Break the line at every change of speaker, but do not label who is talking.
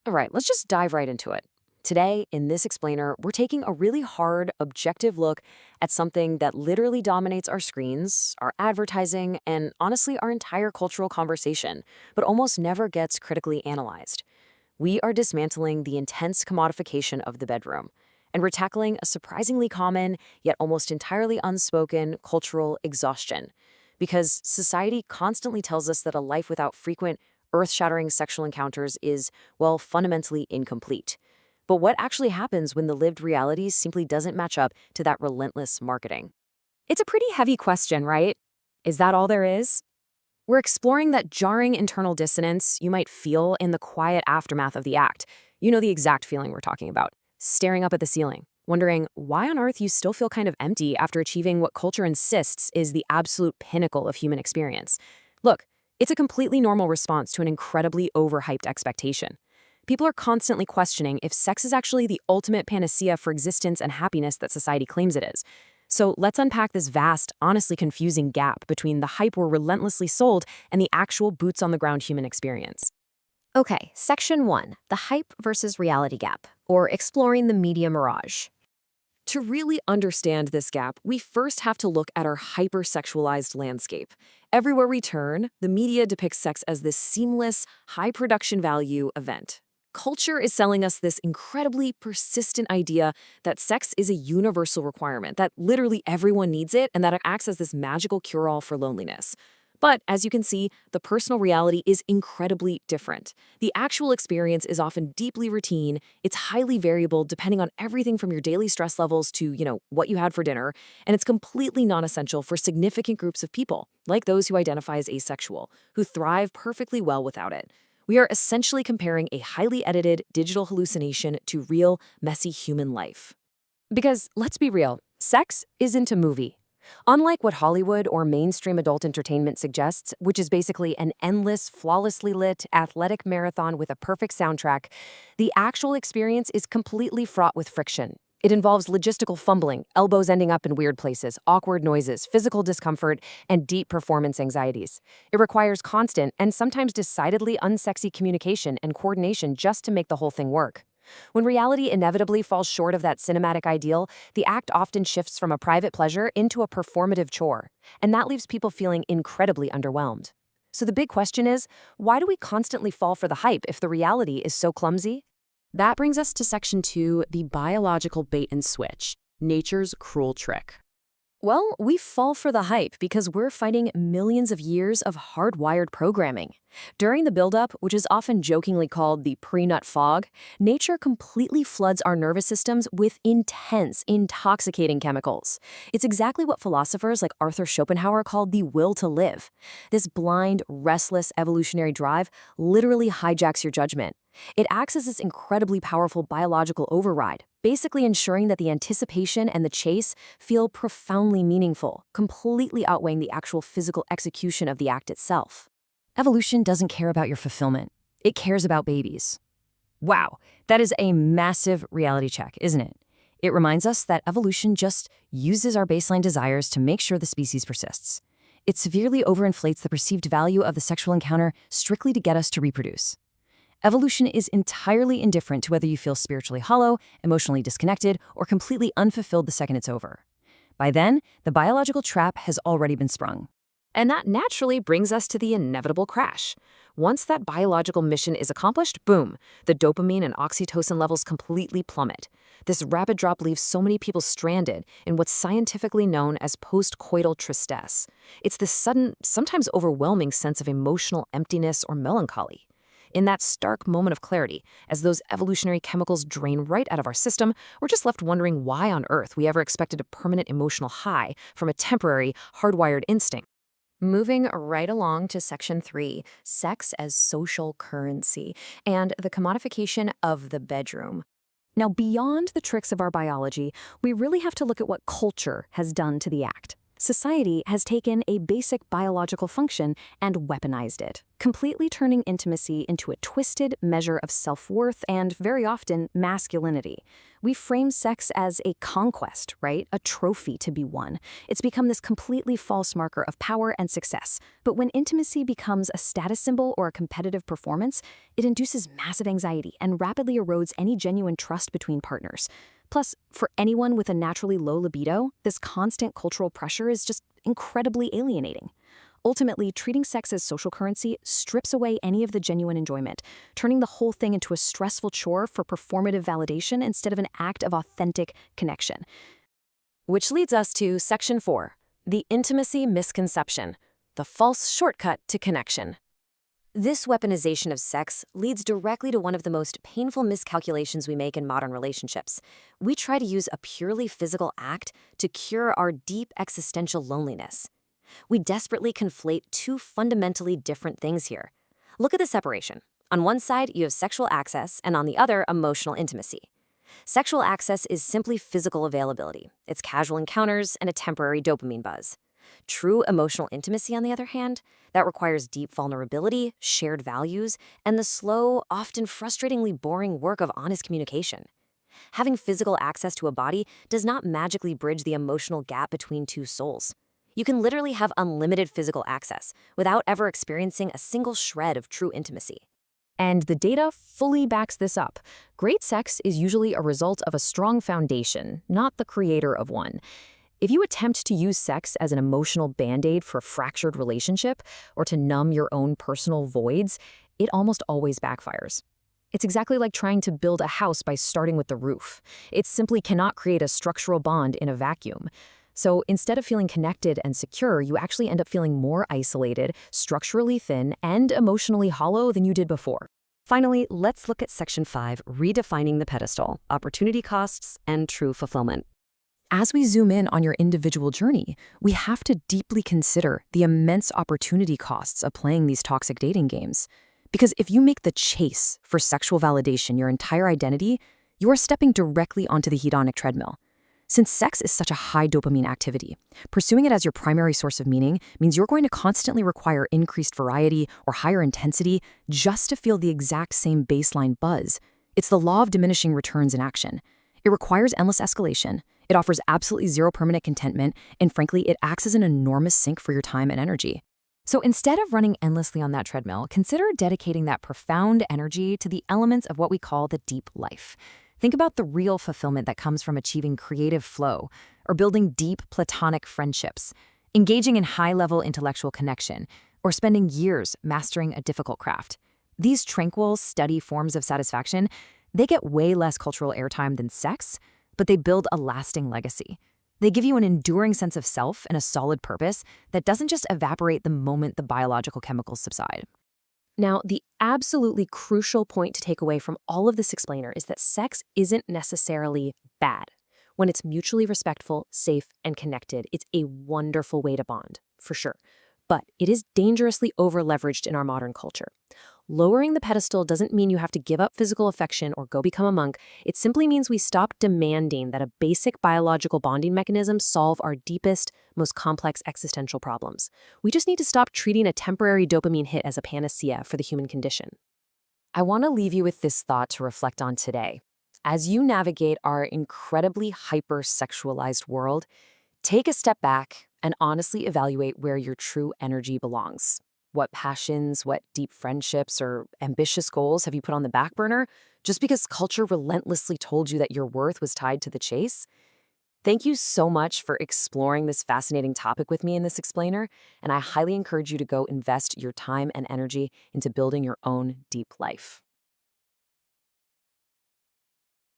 All right, let's just dive right into it. Today, in this explainer, we're taking a really hard, objective look at something that literally dominates our screens, our advertising, and honestly, our entire cultural conversation, but almost never gets critically analyzed. We are dismantling the intense commodification of the bedroom, and we're tackling a surprisingly common, yet almost entirely unspoken, cultural exhaustion. Because society constantly tells us that a life without frequent, earth-shattering sexual encounters is, well, fundamentally incomplete. But what actually happens when the lived reality simply doesn't match up to that relentless marketing? It's a pretty heavy question, right? Is that all there is? We're exploring that jarring internal dissonance you might feel in the quiet aftermath of the act. You know the exact feeling we're talking about. Staring up at the ceiling, wondering why on earth you still feel kind of empty after achieving what culture insists is the absolute pinnacle of human experience. Look, it's a completely normal response to an incredibly overhyped expectation. People are constantly questioning if sex is actually the ultimate panacea for existence and happiness that society claims it is. So let's unpack this vast, honestly confusing gap between the hype we're relentlessly sold and the actual boots-on-the-ground human experience.
Okay, Section 1, the hype versus reality gap, or exploring the media mirage.
To really understand this gap, we first have to look at our hypersexualized landscape. Everywhere we turn, the media depicts sex as this seamless, high production value event. Culture is selling us this incredibly persistent idea that sex is a universal requirement, that literally everyone needs it, and that it acts as this magical cure-all for loneliness. But as you can see, the personal reality is incredibly different. The actual experience is often deeply routine. It's highly variable depending on everything from your daily stress levels to, what you had for dinner, and it's completely non-essential for significant groups of people, like those who identify as asexual, who thrive perfectly well without it. We are essentially comparing a highly edited digital hallucination to real, messy human life. Because let's be real, sex isn't a movie. Unlike what Hollywood or mainstream adult entertainment suggests, which is basically an endless, flawlessly lit, athletic marathon with a perfect soundtrack, the actual experience is completely fraught with friction. It involves logistical fumbling, elbows ending up in weird places, awkward noises, physical discomfort, and deep performance anxieties. It requires constant and sometimes decidedly unsexy communication and coordination just to make the whole thing work. When reality inevitably falls short of that cinematic ideal, the act often shifts from a private pleasure into a performative chore, and that leaves people feeling incredibly underwhelmed. So the big question is, why do we constantly fall for the hype if the reality is so clumsy? That brings us to Section 2, the biological bait and switch, nature's cruel trick. Well, we fall for the hype because we're fighting millions of years of hardwired programming. During the buildup, which is often jokingly called the pre-nut fog, nature completely floods our nervous systems with intense, intoxicating chemicals. It's exactly what philosophers like Arthur Schopenhauer called the will to live. This blind, restless evolutionary drive literally hijacks your judgment. It acts as this incredibly powerful biological override, basically ensuring that the anticipation and the chase feel profoundly meaningful, completely outweighing the actual physical execution of the act itself. Evolution doesn't care about your fulfillment. It cares about babies. Wow, that is a massive reality check, isn't it? It reminds us that evolution just uses our baseline desires to make sure the species persists. It severely overinflates the perceived value of the sexual encounter strictly to get us to reproduce. Evolution is entirely indifferent to whether you feel spiritually hollow, emotionally disconnected, or completely unfulfilled the second it's over. By then, the biological trap has already been sprung. And that naturally brings us to the inevitable crash. Once that biological mission is accomplished, boom, the dopamine and oxytocin levels completely plummet. This rapid drop leaves so many people stranded in what's scientifically known as post-coital tristesse. It's this sudden, sometimes overwhelming sense of emotional emptiness or melancholy. In that stark moment of clarity, as those evolutionary chemicals drain right out of our system, we're just left wondering why on earth we ever expected a permanent emotional high from a temporary, hardwired instinct. Moving right along to Section 3, sex as social currency, and the commodification of the bedroom. Now, beyond the tricks of our biology, we really have to look at what culture has done to the act.
Society has taken a basic biological function and weaponized it, completely turning intimacy into a twisted measure of self-worth and, very often, masculinity. We frame sex as a conquest, right? A trophy to be won. It's become this completely false marker of power and success. But when intimacy becomes a status symbol or a competitive performance, it induces massive anxiety and rapidly erodes any genuine trust between partners. Plus, for anyone with a naturally low libido, this constant cultural pressure is just incredibly alienating. Ultimately, treating sex as social currency strips away any of the genuine enjoyment, turning the whole thing into a stressful chore for performative validation instead of an act of authentic connection.
Which leads us to Section 4, the intimacy misconception, the false shortcut to connection. This weaponization of sex leads directly to one of the most painful miscalculations we make in modern relationships. We try to use a purely physical act to cure our deep existential loneliness. We desperately conflate two fundamentally different things here. Look at the separation. On one side, you have sexual access, and on the other, emotional intimacy. Sexual access is simply physical availability. It's casual encounters and a temporary dopamine buzz. True emotional intimacy, on the other hand, that requires deep vulnerability, shared values, and the slow, often frustratingly boring work of honest communication. Having physical access to a body does not magically bridge the emotional gap between two souls. You can literally have unlimited physical access without ever experiencing a single shred of true intimacy.
And the data fully backs this up. Great sex is usually a result of a strong foundation, not the creator of one. If you attempt to use sex as an emotional band-aid for a fractured relationship or to numb your own personal voids, it almost always backfires. It's exactly like trying to build a house by starting with the roof. It simply cannot create a structural bond in a vacuum. So instead of feeling connected and secure, you actually end up feeling more isolated, structurally thin, and emotionally hollow than you did before.
Finally, let's look at Section 5, redefining the pedestal, opportunity costs, and true fulfillment. As we zoom in on your individual journey, we have to deeply consider the immense opportunity costs of playing these toxic dating games. Because if you make the chase for sexual validation your entire identity, you are stepping directly onto the hedonic treadmill. Since sex is such a high dopamine activity, pursuing it as your primary source of meaning means you're going to constantly require increased variety or higher intensity just to feel the exact same baseline buzz. It's the law of diminishing returns in action. It requires endless escalation. It offers absolutely zero permanent contentment, and frankly, it acts as an enormous sink for your time and energy. So instead of running endlessly on that treadmill, consider dedicating that profound energy to the elements of what we call the deep life. Think about the real fulfillment that comes from achieving creative flow, or building deep platonic friendships, engaging in high-level intellectual connection, or spending years mastering a difficult craft. These tranquil, steady forms of satisfaction, they get way less cultural airtime than sex, but they build a lasting legacy. They give you an enduring sense of self and a solid purpose that doesn't just evaporate the moment the biological chemicals subside. Now, the absolutely crucial point to take away from all of this explainer is that sex isn't necessarily bad. When it's mutually respectful, safe, and connected, it's a wonderful way to bond, for sure. But it is dangerously over-leveraged in our modern culture. Lowering the pedestal doesn't mean you have to give up physical affection or go become a monk. It simply means we stop demanding that a basic biological bonding mechanism solve our deepest, most complex existential problems. We just need to stop treating a temporary dopamine hit as a panacea for the human condition. I want to leave you with this thought to reflect on today. As you navigate our incredibly hyper-sexualized world, take a step back and honestly evaluate where your true energy belongs. What passions, what deep friendships, or ambitious goals have you put on the back burner just because culture relentlessly told you that your worth was tied to the chase? Thank you so much for exploring this fascinating topic with me in this explainer, and I highly encourage you to go invest your time and energy into building your own deep life.